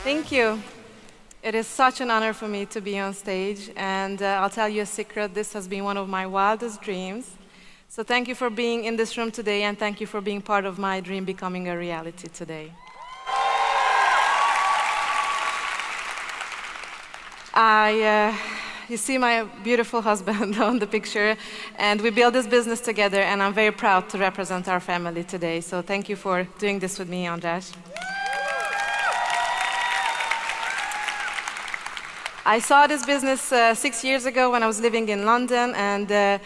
Thank you. It is such an honor for me to be on stage, and I'll tell you a secret, this has been one of my wildest dreams. So thank you for being in this room today, and thank you for being part of my dream becoming a reality today. You see my beautiful husband on the picture, and we built this business together, and I'm very proud to represent our family today. So thank you for doing this with me, Andrea. I saw this business 6 years ago when I was living in London, and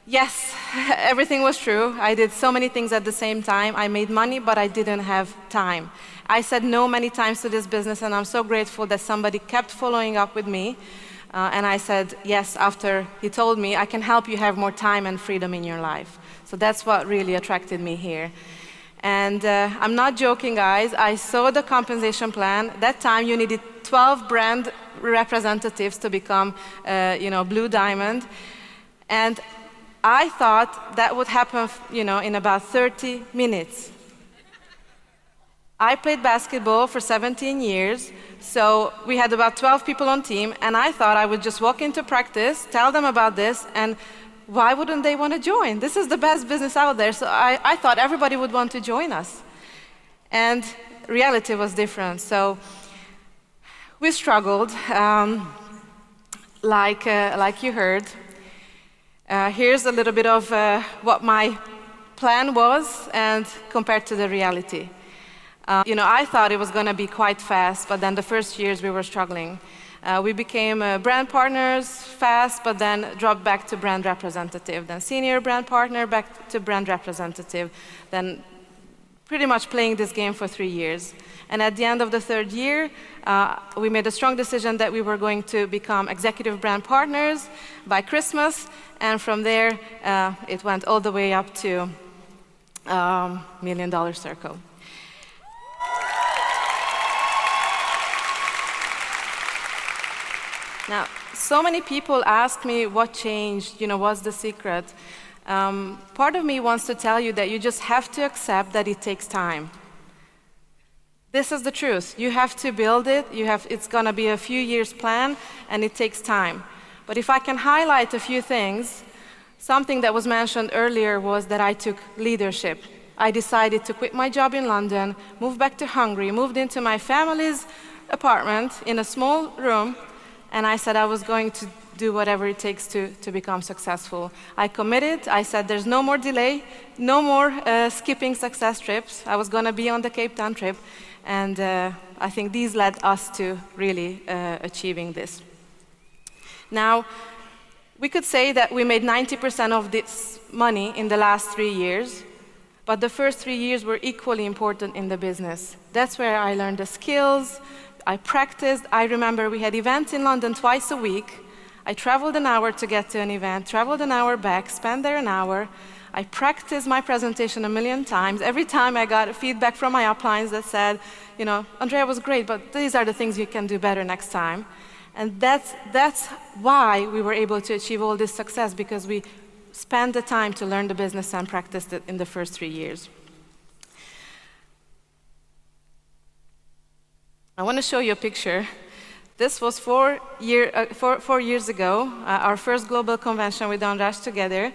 yes, everything was true. I did so many things at the same time. I made money, but I didn't have time. I said no many times to this business, and I'm so grateful that somebody kept following up with me. And I said yes after he told me, I can help you have more time and freedom in your life. So that's what really attracted me here. And I'm not joking, guys. I saw the compensation plan. That time you needed 12 brand representatives to become, Blue Diamond. And I thought that would happen, in about 30 minutes. I played basketball for 17 years, so we had about 12 people on team, and I thought I would just walk into practice, tell them about this, and why wouldn't they want to join? This is the best business out there, so I thought everybody would want to join us. And reality was different, so we struggled, like you heard. Here's a little bit of what my plan was and compared to the reality. I thought it was going to be quite fast, but then the first years we were struggling. We became brand partners fast, but then dropped back to brand representative, then senior brand partner, back to brand representative, then pretty much playing this game for 3 years. And at the end of the third year, we made a strong decision that we were going to become executive brand partners by Christmas, and from there, it went all the way up to $1 million circle. Now, so many people ask me what changed, what's the secret? Part of me wants to tell you that you just have to accept that it takes time. This is the truth. You have to build it. It's going to be a few years plan, and it takes time. But if I can highlight a few things, something that was mentioned earlier was that I took leadership. I decided to quit my job in London, move back to Hungary, moved into my family's apartment in a small room, and I said I was going to do whatever it takes to become successful. I committed. I said there's no more delay, no more skipping success trips. I was going to be on the Cape Town trip, and I think these led us to really achieving this. Now, we could say that we made 90% of this money in the last 3 years, but the first 3 years were equally important in the business. That's where I learned the skills, I practiced. I remember we had events in London twice a week. I traveled an hour to get to an event, traveled an hour back, spent there an hour. I practiced my presentation 1,000,000 times. Every time I got feedback from my uplines that said, Andrea was great, but these are the things you can do better next time. And that's why we were able to achieve all this success, because we spent the time to learn the business and practice it in the first 3 years. I want to show you a picture. This was 4 years ago, our first global convention with Andrea together.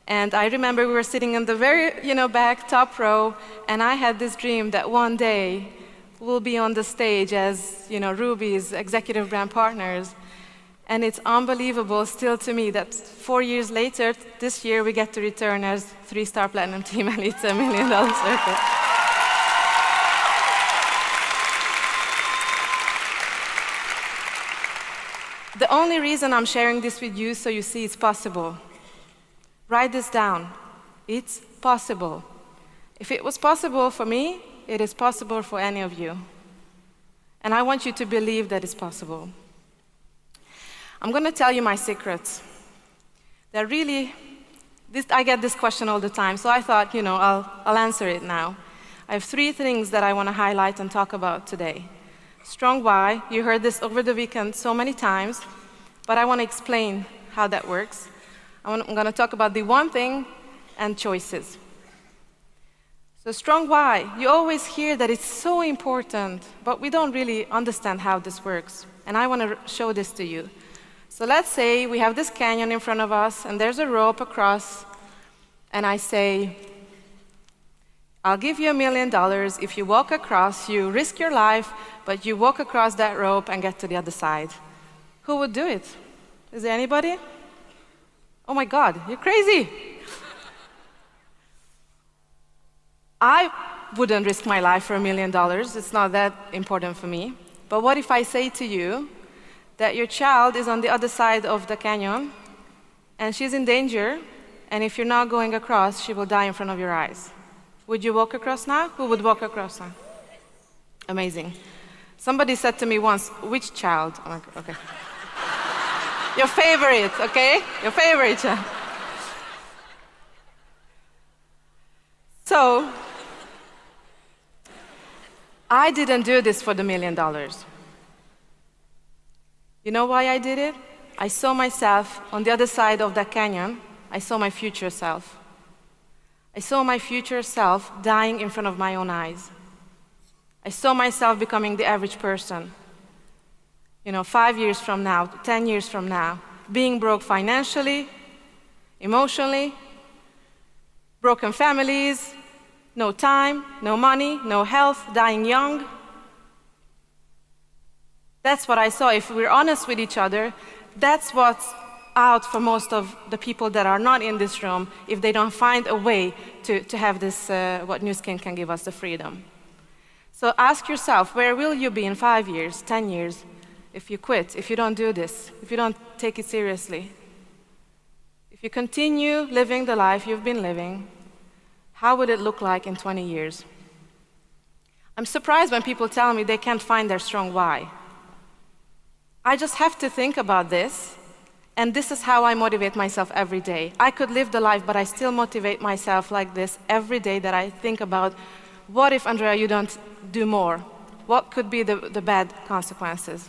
And I remember we were sitting in the very, back top row, and I had this dream that one day we'll be on the stage as, Ruby's executive brand partners. And it's unbelievable still to me that 4 years later, this year, we get to return as 3-star platinum team, and it's $1 million circle. The only reason I'm sharing this with you so you see it's possible. Write this down. It's possible. If it was possible for me, it is possible for any of you. And I want you to believe that it's possible. I'm going to tell you my secrets. I get this question all the time, so I thought, I'll answer it now. I have 3 things that I want to highlight and talk about today. Strong why. You heard this over the weekend so many times, but I want to explain how that works. I'm going to talk about the one thing and choices. So strong why. You always hear that it's so important, but we don't really understand how this works. And I want to show this to you. So let's say we have this canyon in front of us, and there's a rope across, and I say, I'll give you $1 million if you walk across, you risk your life, but you walk across that rope and get to the other side. Who would do it? Is there anybody? Oh my God, you're crazy. I wouldn't risk my life for $1 million. It's not that important for me. But what if I say to you that your child is on the other side of the canyon and she's in danger, and if you're not going across, she will die in front of your eyes? Would you walk across now? Who would walk across now? Amazing. Somebody said to me once, which child? I'm like, okay. Your favorite, okay? Your favorite child. So, I didn't do this for the $1 million. You know why I did it? I saw myself on the other side of that canyon. I saw my future self. I saw my future self dying in front of my own eyes. I saw myself becoming the average person. 5 years from now, 10 years from now, being broke financially, emotionally, broken families, no time, no money, no health, dying young. That's what I saw. If we're honest with each other, that's what's out for most of the people that are not in this room if they don't find a way to have this, what Nu Skin can give us, the freedom. So ask yourself, where will you be in 5 years, 10 years, if you quit, if you don't do this, if you don't take it seriously? If you continue living the life you've been living, how would it look like in 20 years? I'm surprised when people tell me they can't find their strong why. I just have to think about this, and this is how I motivate myself every day. I could live the life, but I still motivate myself like this every day, that I think about, what if, Andrea, you don't do more? What could be the bad consequences?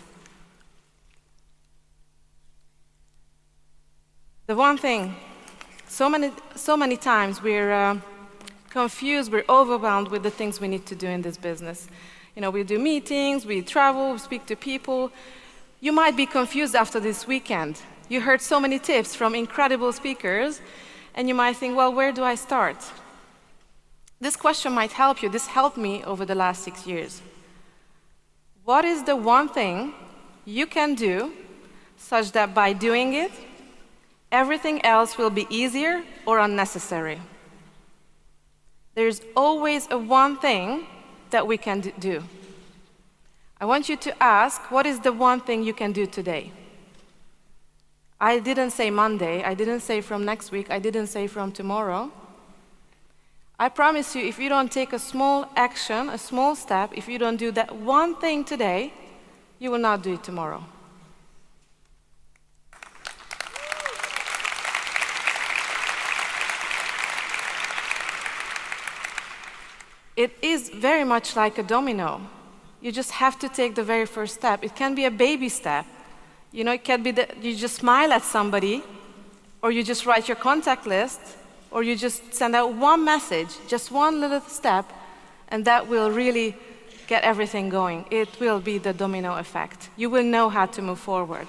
The one thing, so many times we're confused, we're overwhelmed with the things we need to do in this business. We do meetings, we travel, we speak to people. You might be confused after this weekend. You heard so many tips from incredible speakers, and you might think, well, where do I start? This question might help you. This helped me over the last 6 years. What is the one thing you can do such that by doing it, everything else will be easier or unnecessary? There's always a one thing that we can do. I want you to ask, what is the one thing you can do today? I didn't say Monday, I didn't say from next week, I didn't say from tomorrow. I promise you, if you don't take a small action, a small step, if you don't do that one thing today, you will not do it tomorrow. It is very much like a domino. You just have to take the very first step. It can be a baby step. It can be that you just smile at somebody, or you just write your contact list, or you just send out one message, just one little step, and that will really get everything going. It will be the domino effect. You will know how to move forward.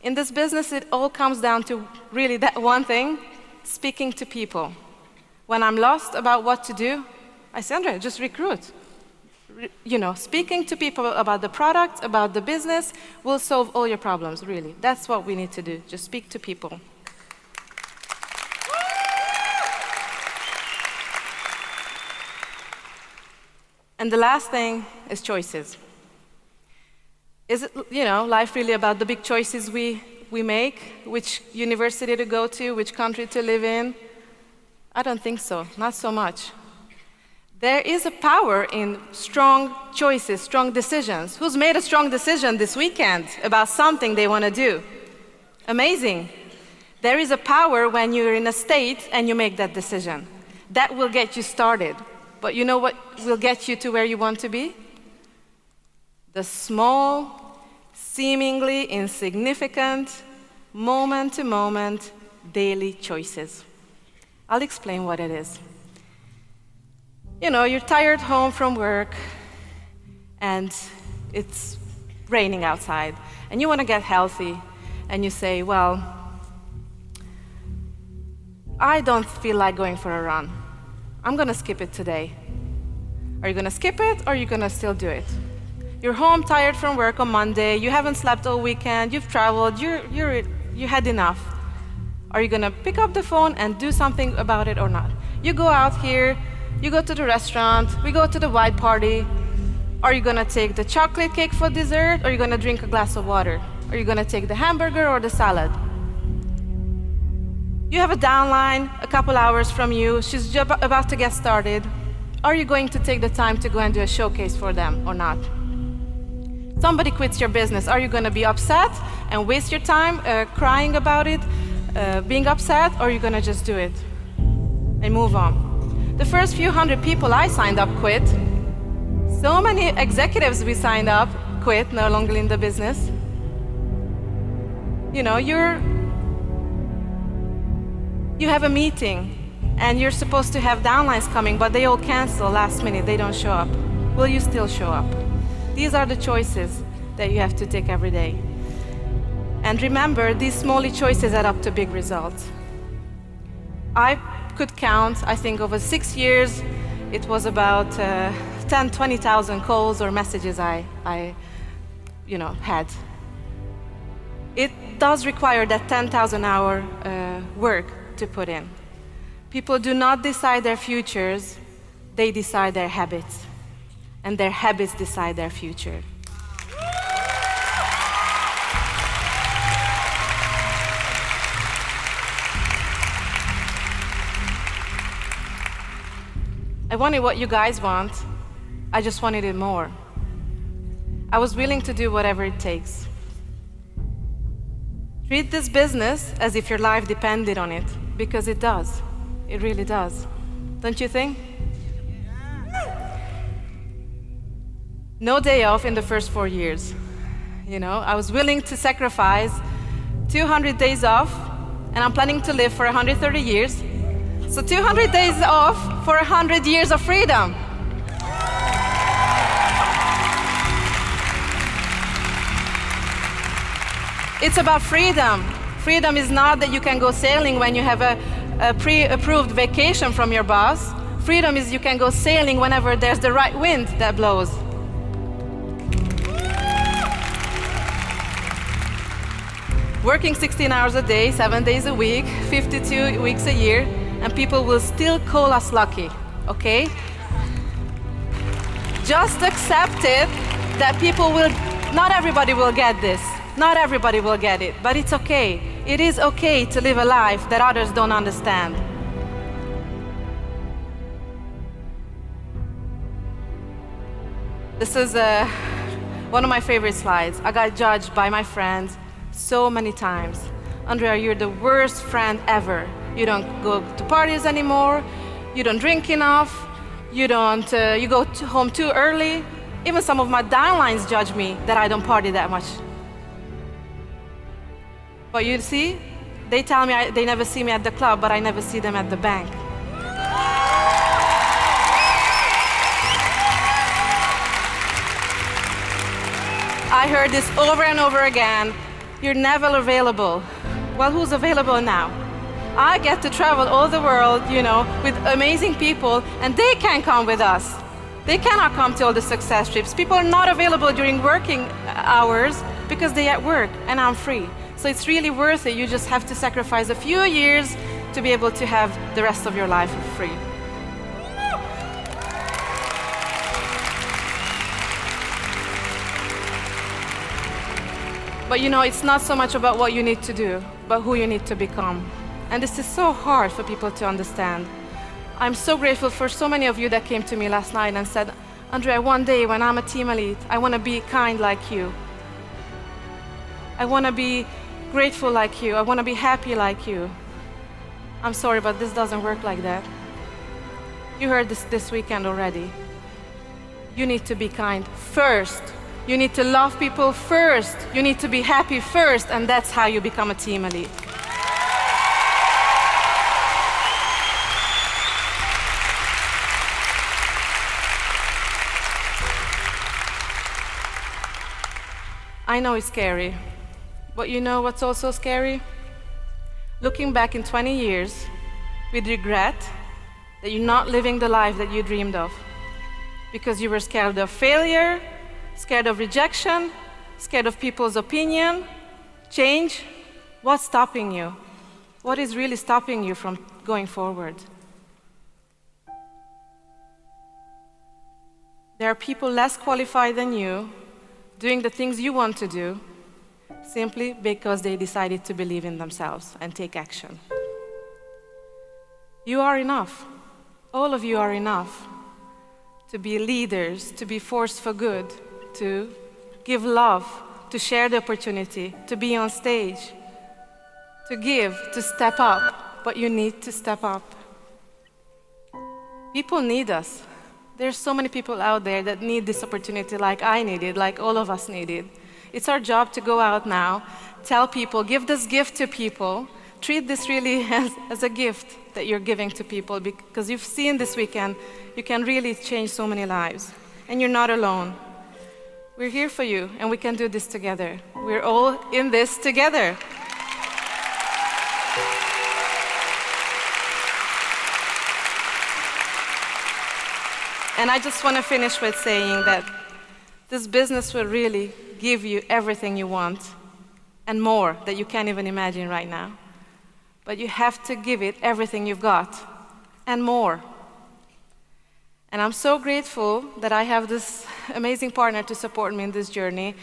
In this business, it all comes down to really that one thing, speaking to people. When I'm lost about what to do, I say, Andrea, just recruit. Speaking to people about the product, about the business, will solve all your problems, really. That's what we need to do, just speak to people. And the last thing is choices. Is it, life really about the big choices we make? Which university to go to, which country to live in? I don't think so, not so much. There is a power in strong choices, strong decisions. Who's made a strong decision this weekend about something they want to do? Amazing. There is a power when you're in a state and you make that decision. That will get you started. But you know what will get you to where you want to be? The small, seemingly insignificant, moment-to-moment, daily choices. I'll explain what it is. You're tired home from work, and it's raining outside, and you want to get healthy, and you say, well, I don't feel like going for a run. I'm going to skip it today. Are you going to skip it, or are you going to still do it? You're home tired from work on Monday, you haven't slept all weekend, you've traveled, you had enough. Are you going to pick up the phone and do something about it or not? You go out here, you go to the restaurant, we go to the white party. Are you going to take the chocolate cake for dessert, or are you going to drink a glass of water? Are you going to take the hamburger or the salad? You have a downline a couple hours from you, she's about to get started. Are you going to take the time to go and do a showcase for them or not? Somebody quits your business. Are you going to be upset and waste your time crying about it, being upset, or are you going to just do it and move on? The first few hundred people I signed up quit. So many executives we signed up quit, no longer in the business. You have a meeting and you're supposed to have downlines coming, but they all cancel last minute, they don't show up. Will you still show up? These are the choices that you have to take every day. And remember, these small choices add up to big results. I could count, I think over 6 years, it was about 10, 20,000 calls or messages I had. It does require that 10,000 hour work to put in. People do not decide their futures, they decide their habits. And their habits decide their future. I wanted what you guys want, I just wanted it more. I was willing to do whatever it takes. Treat this business as if your life depended on it, because it does. It really does. Don't you think? No day off in the first 4 years. I was willing to sacrifice 200 days off, and I'm planning to live for 130 years. So 200 days off for 100 years of freedom. It's about freedom. Freedom is not that you can go sailing when you have a pre-approved vacation from your boss. Freedom is you can go sailing whenever there's the right wind that blows. Working 16 hours a day, 7 days a week, 52 weeks a year, and people will still call us lucky, okay? Just accept it that not everybody will get this. Not everybody will get it, but it's okay. It is okay to live a life that others don't understand. This is one of my favorite slides. I got judged by my friends so many times. Andrea, you're the worst friend ever. You don't go to parties anymore. You don't drink enough. You go home too early. Even some of my downlines judge me that I don't party that much. But you see, they tell me they never see me at the club, but I never see them at the bank. I heard this over and over again. You're never available. Well, who's available now? I get to travel all the world, with amazing people, and they can't come with us. They cannot come to all the success trips. People are not available during working hours because they're at work, and I'm free. So it's really worth it. You just have to sacrifice a few years to be able to have the rest of your life free. But it's not so much about what you need to do, but who you need to become. And this is so hard for people to understand. I'm so grateful for so many of you that came to me last night and said, Andrea, one day when I'm a team elite, I want to be kind like you. I want to be grateful like you. I want to be happy like you. I'm sorry, but this doesn't work like that. You heard this weekend already. You need to be kind first. You need to love people first. You need to be happy first, and that's how you become a team elite. I know it's scary, but you know what's also scary? Looking back in 20 years with regret that you're not living the life that you dreamed of because you were scared of failure, scared of rejection, scared of people's opinion, change. What's stopping you? What is really stopping you from going forward? There are people less qualified than you doing the things you want to do simply because they decided to believe in themselves and take action. You are enough. All of you are enough to be leaders, to be force for good, to give love, to share the opportunity, to be on stage, to give, to step up. But you need to step up. People need us. There's so many people out there that need this opportunity like I needed, like all of us needed. It's our job to go out now, tell people, give this gift to people, treat this really as a gift that you're giving to people, because you've seen this weekend, you can really change so many lives. And you're not alone. We're here for you, and we can do this together. We're all in this together. And I just want to finish with saying that this business will really give you everything you want and more that you can't even imagine right now. But you have to give it everything you've got and more. And I'm so grateful that I have this amazing partner to support me in this journey.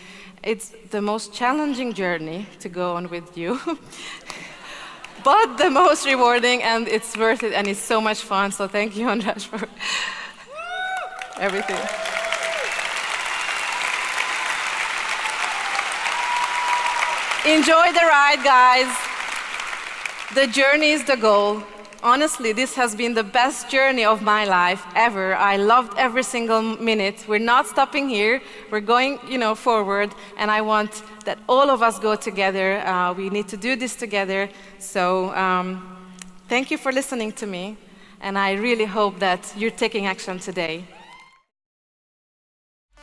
It's the most challenging journey to go on with you, but the most rewarding, and it's worth it, and it's so much fun. So thank you, Andrea, for everything. Enjoy the ride, guys. The journey is the goal. Honestly, this has been the best journey of my life ever. I loved every single minute. We're not stopping here. We're going, forward. And I want that all of us go together. We need to do this together. So thank you for listening to me. And I really hope that you're taking action today.